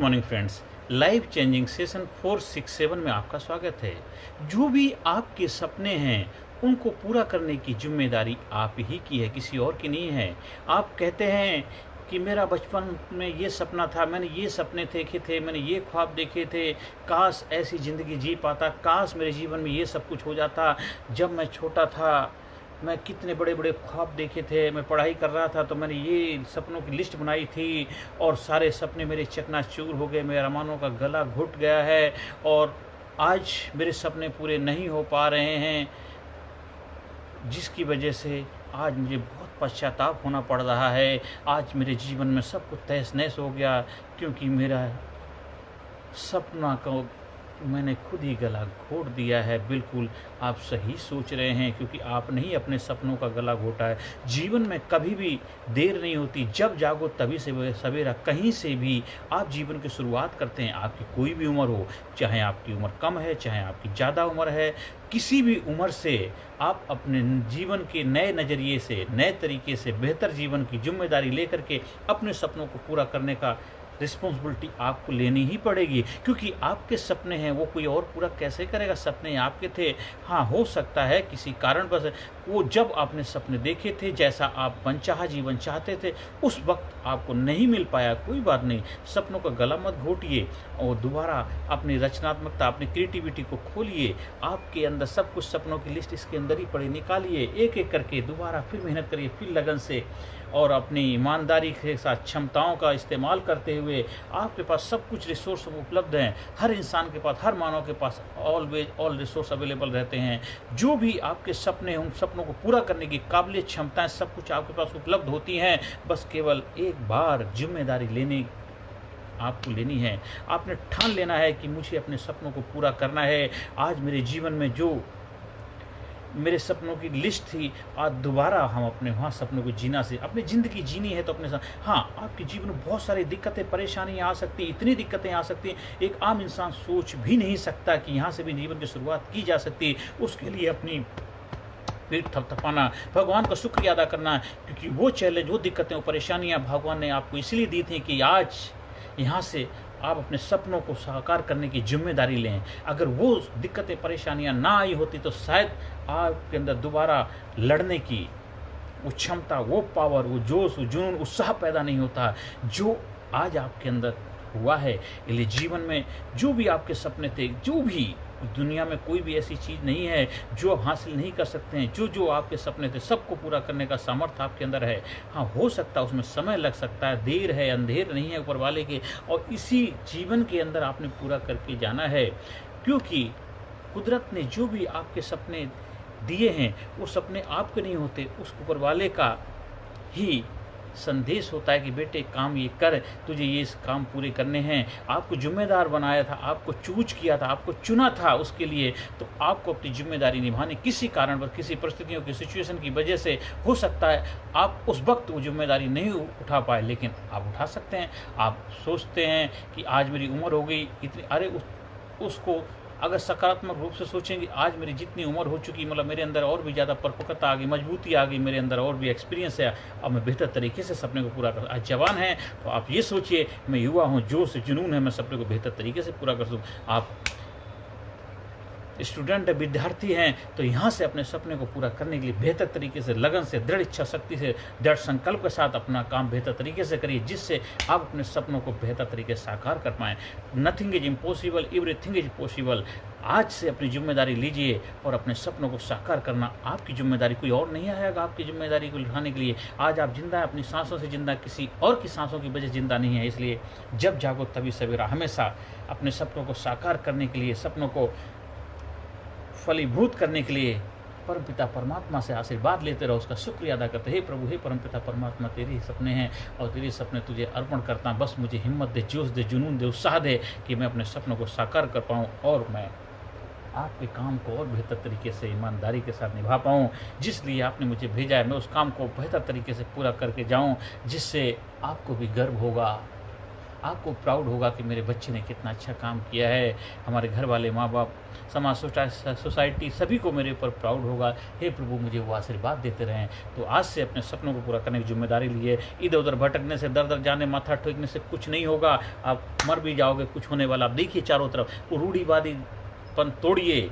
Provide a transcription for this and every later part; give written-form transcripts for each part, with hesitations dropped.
Morning friends, life changing session 467 में आपका स्वागत है। जो भी आपके सपने हैं उनको पूरा करने की जिम्मेदारी आप ही की है, किसी और की नहीं है। आप कहते हैं कि मेरा बचपन में ये सपना था, मैंने ये सपने देखे थे, मैंने ये ख्वाब देखे थे, काश ऐसी ज़िंदगी जी पाता, काश मेरे जीवन में ये सब कुछ हो जाता। जब मैं छोटा था मैं कितने बड़े बड़े ख्वाब देखे थे, मैं पढ़ाई कर रहा था तो मैंने ये सपनों की लिस्ट बनाई थी और सारे सपने मेरे चकनाचूर हो गए, मेरा मानो का गला घुट गया है और आज मेरे सपने पूरे नहीं हो पा रहे हैं, जिसकी वजह से आज मुझे बहुत पश्चाताप होना पड़ रहा है। आज मेरे जीवन में सब कुछ तहस नहस हो गया क्योंकि मेरा सपना को मैंने खुद ही गला घोट दिया है। बिल्कुल आप सही सोच रहे हैं क्योंकि आपने ही अपने सपनों का गला घोटा है। जीवन में कभी भी देर नहीं होती, जब जागो तभी से सवेरा। कहीं से भी आप जीवन की शुरुआत करते हैं, आपकी कोई भी उम्र हो, चाहे आपकी उम्र कम है चाहे आपकी ज़्यादा उम्र है, किसी भी उम्र से आप अपने जीवन के नए नज़रिए से, नए तरीके से बेहतर जीवन की जिम्मेदारी लेकर के अपने सपनों को पूरा करने का रिस्पॉन्सिबिलिटी आपको लेनी ही पड़ेगी क्योंकि आपके सपने हैं, वो कोई और पूरा कैसे करेगा। सपने आपके थे, हाँ हो सकता है किसी कारण पर वो जब आपने सपने देखे थे, जैसा आप मनचाहा जीवन चाहते थे, उस वक्त आपको नहीं मिल पाया, कोई बात नहीं। सपनों का गला मत घोटिए और दोबारा अपनी रचनात्मकता, अपनी क्रिएटिविटी को खोलिए। आपके अंदर सब कुछ सपनों की लिस्ट इसके अंदर ही पड़ी, निकालिए एक एक करके, दोबारा फिर मेहनत करिए, फिर लगन से और अपनी ईमानदारी के साथ क्षमताओं का इस्तेमाल करते हुए। आपके पास सब कुछ रिसोर्स उपलब्ध हैं, हर इंसान के पास, हर मानव के पास ऑल रिसोर्स अवेलेबल रहते हैं। जो भी आपके सपने हैं उन सपनों को पूरा करने की काबिलियत, क्षमताएं सब कुछ आपके पास उपलब्ध होती हैं। बस केवल एक बार जिम्मेदारी आपको लेनी है। आपने ठान लेना है कि मुझे अपने सपनों को पूरा करना है। आज मेरे जीवन में जो मेरे सपनों की लिस्ट थी, आज दोबारा हम अपने वहाँ सपनों को जीना से, अपनी ज़िंदगी जीनी है तो अपने साथ, हाँ आपके जीवन में बहुत सारी दिक्कतें परेशानियाँ आ सकती हैं, इतनी दिक्कतें आ सकती हैं एक आम इंसान सोच भी नहीं सकता कि यहाँ से भी जीवन की शुरुआत की जा सकती है। उसके लिए अपनी पीठ थपथपाना, भगवान का शुक्रिया अदा करना, क्योंकि वो चैलेंज, वो दिक्कतें, वो परेशानियाँ भगवान ने आपको इसलिए दी थी कि आज यहाँ से आप अपने सपनों को साकार करने की जिम्मेदारी लें। अगर वो दिक्कतें परेशानियां ना आई होती तो शायद आपके अंदर दोबारा लड़ने की वो क्षमता, वो पावर, वो जोश, वो जुनून, उत्साह पैदा नहीं होता जो आज आपके अंदर हुआ है। इसलिए जीवन में जो भी आपके सपने थे, जो भी दुनिया में कोई भी ऐसी चीज़ नहीं है जो आप हासिल नहीं कर सकते हैं। जो जो आपके सपने थे सबको पूरा करने का सामर्थ्य आपके अंदर है। हाँ हो सकता है उसमें समय लग सकता है, देर है, अंधेर नहीं है ऊपर वाले के, और इसी जीवन के अंदर आपने पूरा करके जाना है क्योंकि कुदरत ने जो भी आपके सपने दिए हैं वो सपने आपके नहीं होते, उस ऊपर वाले का ही संदेश होता है कि बेटे काम ये कर, तुझे ये काम पूरे करने हैं। आपको जिम्मेदार बनाया था, आपको चूज किया था, आपको चुना था उसके लिए, तो आपको अपनी जिम्मेदारी निभाने, किसी कारण पर, किसी परिस्थितियों की सिचुएशन की वजह से हो सकता है आप उस वक्त वो जिम्मेदारी नहीं उठा पाए, लेकिन आप उठा सकते हैं। आप सोचते हैं कि आज मेरी उम्र हो गई इतनी, अरे उसको अगर सकारात्मक रूप से सोचेंगे, आज मेरी जितनी उम्र हो चुकी, मतलब मेरे अंदर और भी ज़्यादा परिपक्वता आ गई, मजबूती आ गई, मेरे अंदर और भी एक्सपीरियंस है, अब मैं बेहतर तरीके से सपने को पूरा कर। आज जवान हैं तो आप ये सोचिए मैं युवा हूँ, जोश जुनून है, मैं सपने को बेहतर तरीके से पूरा कर सकूँ। आप स्टूडेंट है, विद्यार्थी हैं, तो यहाँ से अपने सपने को पूरा करने के लिए बेहतर तरीके से, लगन से, दृढ़ इच्छा शक्ति से, दृढ़ संकल्प के साथ अपना काम बेहतर तरीके से करिए, जिससे आप अपने सपनों को बेहतर तरीके से साकार कर पाएँ। Nothing is impossible, everything is possible. आज से अपनी जिम्मेदारी लीजिए और अपने सपनों को साकार करना आपकी जिम्मेदारी, कोई और नहीं आएगा आपकी जिम्मेदारी को उठाने के लिए। आज आप जिंदा हैं, अपनी सांसों से जिंदा, किसी और की सांसों की वजह जिंदा नहीं है। इसलिए जब जागो तभी सवेरा, हमेशा अपने सपनों को साकार करने के लिए, सपनों को फलीभूत करने के लिए परमपिता परमात्मा से आशीर्वाद लेते रहो, उसका शुक्रिया अदा करते। हे प्रभु, हे परमपिता परमात्मा, तेरे ही सपने हैं और तेरे सपने तुझे अर्पण करता हूँ। बस मुझे हिम्मत दे, जोश दे, जुनून दे, उत्साह दे कि मैं अपने सपनों को साकार कर पाऊँ और मैं आपके काम को और बेहतर तरीके से ईमानदारी के साथ निभा पाऊँ। जिसलिए आपने मुझे भेजा है, मैं उस काम को बेहतर तरीके से पूरा करके जाऊँ, जिससे आपको भी गर्व होगा, आपको प्राउड होगा कि मेरे बच्चे ने कितना अच्छा काम किया है। हमारे घर वाले, माँ-बाप, समाज, सोसाइटी सभी को मेरे ऊपर प्राउड होगा। हे प्रभु, मुझे वो आशीर्वाद देते रहें। तो आज से अपने सपनों को पूरा करने की ज़िम्मेदारी लिए। इधर-उधर भटकने से, दर-दर जाने, माथा टेकने से कुछ नहीं होगा। आप मर भी जाओगे, कुछ होने वाला। आप देखिए चारों तरफ, वो रूढ़िवादीपन तोड़िए,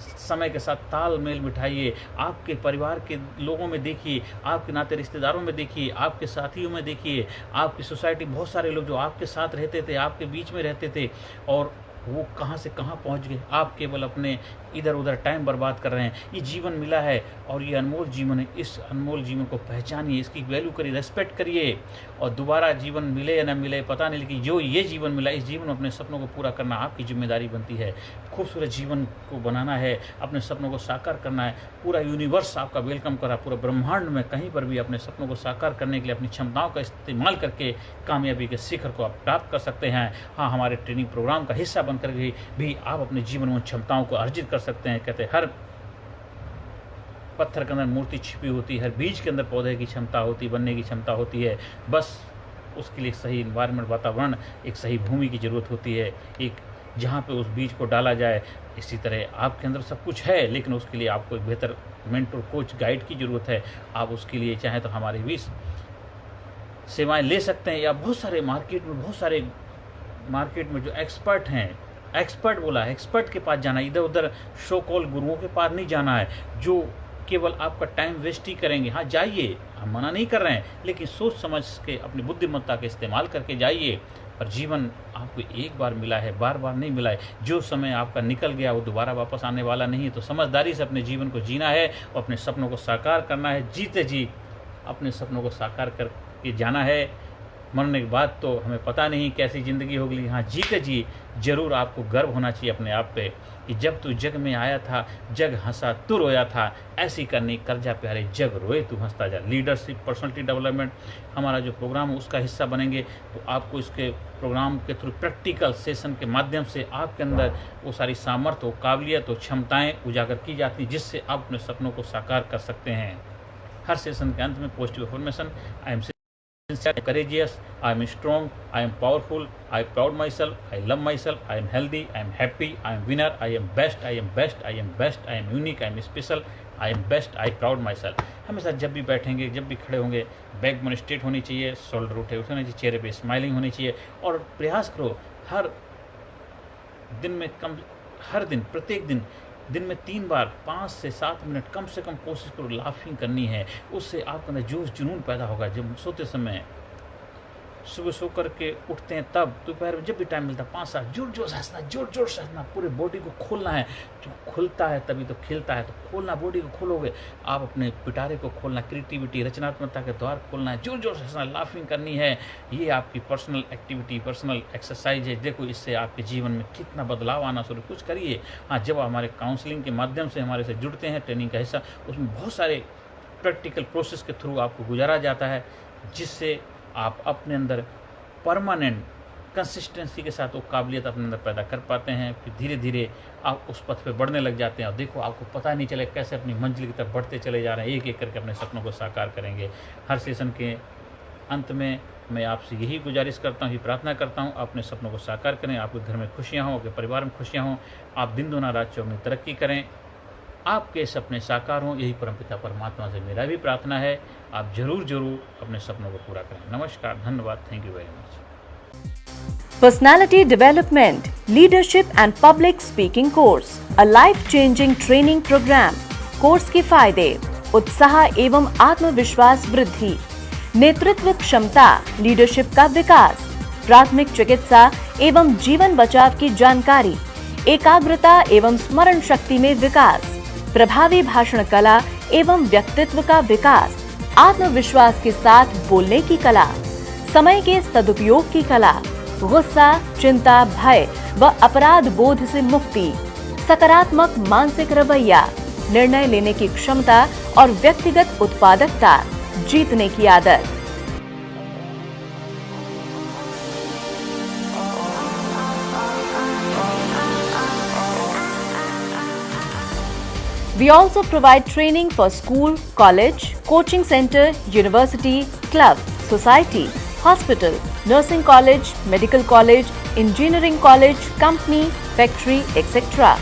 समय के साथ तालमेल बिठाइए। आपके परिवार के लोगों में देखिए, आपके नाते रिश्तेदारों में देखिए, आपके साथियों में देखिए, आपकी सोसाइटी, बहुत सारे लोग जो आपके साथ रहते थे, आपके बीच में रहते थे और वो कहाँ से कहाँ पहुँच गए। आप केवल अपने इधर-उधर टाइम बर्बाद कर रहे हैं। ये जीवन मिला है और ये अनमोल जीवन है। इस अनमोल जीवन को पहचानिए, इसकी वैल्यू करिए, रेस्पेक्ट करिए। और दोबारा जीवन मिले या ना मिले पता नहीं, लेकिन जो ये जीवन मिला, इस जीवन में अपने सपनों को पूरा करना आपकी ज़िम्मेदारी बनती है। खूबसूरत जीवन को बनाना है, अपने सपनों को साकार करना है। पूरा यूनिवर्स आपका वेलकम कर रहा है। पूरा ब्रह्मांड में कहीं पर भी अपने सपनों को साकार करने के लिए अपनी क्षमताओं का इस्तेमाल करके कामयाबी के शिखर को आप प्राप्त कर सकते हैं। हाँ, हमारे ट्रेनिंग प्रोग्राम का हिस्सा बनकर भी आप अपने जीवन में क्षमताओं को अर्जित कर सकते हैं। कहते हैं हर पत्थर के अंदर मूर्ति छिपी होती है, हर बीज के अंदर पौधे की क्षमता होती, बनने की क्षमता होती है। बस उसके लिए सही इन्वायरमेंट, वातावरण, एक सही भूमि की ज़रूरत होती है, एक जहाँ पे उस बीज को डाला जाए। इसी तरह आपके अंदर सब कुछ है, लेकिन उसके लिए आपको एक बेहतर मेंटर, कोच, गाइड की ज़रूरत है। आप उसके लिए चाहें तो हमारी भी सेवाएं ले सकते हैं, या बहुत सारे मार्केट में जो एक्सपर्ट हैं, एक्सपर्ट बोला है, एक्सपर्ट के पास जाना है। इधर उधर शो कॉल गुरुओं के पास नहीं जाना है, जो केवल आपका टाइम वेस्ट ही करेंगे। हाँ, जाइए, हम मना नहीं कर रहे हैं, लेकिन सोच समझ के अपनी बुद्धिमत्ता का इस्तेमाल करके जाइए। पर जीवन आपको एक बार मिला है, बार बार नहीं मिला है। जो समय आपका निकल गया वो दोबारा वापस आने वाला नहीं है। तो समझदारी से अपने जीवन को जीना है और अपने सपनों को साकार करना है। जीते जी अपने सपनों को साकार करके जाना है। मरने के बाद तो हमें पता नहीं कैसी ज़िंदगी होगी। हाँ, जीते जी ज़रूर आपको गर्व होना चाहिए अपने आप पे कि जब तू जग में आया था, जग हंसा तू रोया था, ऐसी करनी कर्जा प्यारे, जग रोए तू हंसता जा। लीडरशिप, पर्सनालिटी डेवलपमेंट हमारा जो प्रोग्राम है उसका हिस्सा बनेंगे, तो आपको इसके प्रोग्राम के थ्रू प्रैक्टिकल सेशन के माध्यम से आपके अंदर वो सारी सामर्थ्य, वो काबिलियत, वो क्षमताएँ उजागर की जाती, जिससे आप अपने सपनों को साकार कर सकते हैं। हर सेशन के अंत में positive affirmation, I am courageous, I am strong, I am powerful, I proud myself, I love myself, I am healthy, I am happy, I am winner, I am best, I am best, I am best, I am unique, I am special, I am best, I proud myself। हमेशा जब भी बैठेंगे, जब भी खड़े होंगे, backbone straight होनी चाहिए, शोल्डर उठे होने चाहिए, चेहरे पे स्माइलिंग होनी चाहिए। और प्रयास करो हर दिन प्रत्येक दिन में 3 बार 5 से 7 मिनट कम से कम कोशिश करो लाफिंग करनी है। उससे आपके अंदर जोश जुनून पैदा होगा। जब सोते समय सुबह सो करके उठते हैं तब दोपहर में जब भी टाइम मिलता है 5-7 जोर से हंसना, जोर से हंसना, पूरे बॉडी को खोलना है। जो खुलता है तभी तो खिलता है। तो खोलना, बॉडी को खोलोगे आप, अपने पिटारे को खोलना, क्रिएटिविटी, रचनात्मकता के द्वार खोलना है, जोर से हंसना, लाफिंग करनी है। ये आपकी पर्सनल एक्टिविटी, पर्सनल एक्सरसाइज है। देखो इससे आपके जीवन में कितना बदलाव आना शुरू। कुछ करिए। हाँ, जब हमारे काउंसलिंग के माध्यम से हमारे से जुड़ते हैं, ट्रेनिंग का हिस्सा, उसमें बहुत सारे प्रैक्टिकल प्रोसेस के थ्रू आपको गुजारा जाता है, जिससे आप अपने अंदर परमानेंट कंसिस्टेंसी के साथ वो काबिलियत अपने अंदर पैदा कर पाते हैं। फिर धीरे धीरे आप उस पथ पे बढ़ने लग जाते हैं और देखो आपको पता नहीं चले कैसे अपनी मंजिल की तरफ बढ़ते चले जा रहे हैं। एक एक करके अपने सपनों को साकार करेंगे। हर सेशन के अंत में मैं आपसे यही गुजारिश करता हूँ, प्रार्थना करता हूँ, अपने सपनों को साकार करें। आपके घर में खुशियाँ हों, आपके परिवार में खुशियाँ हों, आप दिन दुना रात चौगुनी तरक्की करें, आपके सपने साकार हों। यही परमपिता परमात्मा से मेरा भी प्रार्थना है। आप जरूर अपने सपनों को पूरा करें। नमस्कार, धन्यवाद, thank you very much. Personality Development, Leadership and Public Speaking Course, a life-changing training program. Course के फायदे: उत्साह एवं आत्मविश्वास वृद्धि, नेतृत्व क्षमता, लीडरशिप का विकास, प्राथमिक चिकित्सा एवं जीवन बचाव की जानकारी, एकाग्रता एवं स्मरण शक्ति में विकास, प्रभावी भाषण कला एवं व्यक्तित्व का विकास, आत्मविश्वास के साथ बोलने की कला, समय के सदुपयोग की कला, गुस्सा, चिंता, भय व अपराध बोध से मुक्ति, सकारात्मक मानसिक रवैया, निर्णय लेने की क्षमता और व्यक्तिगत उत्पादकता, जीतने की आदत। We also provide training for school, college, coaching center, university, club, society, hospital, nursing college, medical college, engineering college, company, factory, etc.